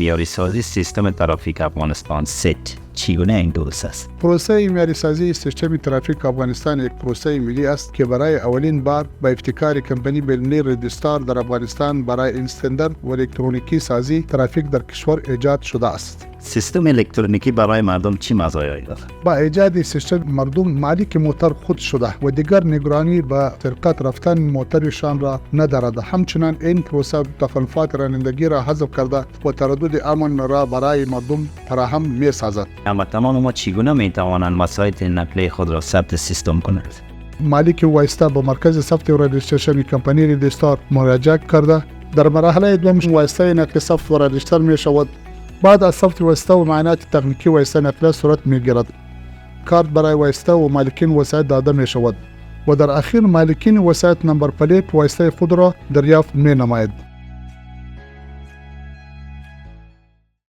معیاری سازی سیستم ترافیک افغانستان ست چگونه این درست است؟ پروسه معیاری سازی سیستم ترافیک افغانستان یک پروسه ملی است که برای اولین بار با ابتکار کمپانی ملی رجستار در افغانستان برای استاندارد و الکترونیکی سازی ترافیک در کشور ایجاد شده است. سیستم الکترونیکی برای مردم چه مزایایی دارد؟ با ایجاد سیستم مردم مالک موتر خود شده و دیگر نگرانی به سرقت رفتن موترشان را ندارد. همچنین این پروسه تخلفات رانندگی را حذف کرده و تردد امن را برای مردم فراهم می سازد. اما تمام ما چگونه می توانند وسایط نقلیه خود را ثبت سیستم کنند؟ مالک وایستا به مرکز ثبت و رجیستریشن کمپانی رجستار مراجعه کرده. در مرحله دوم وایستا نقل ثبت و رجیستر می شود. بعد از ثبت وایستا و معاینات تکنیکی وایستا نقل صورت می گیرد. کارت برای وایستا و مالکین وسایط داده می شود و در اخیر مالکین وسایط نمبر پلیت وایستا خود را دریافت می نماید.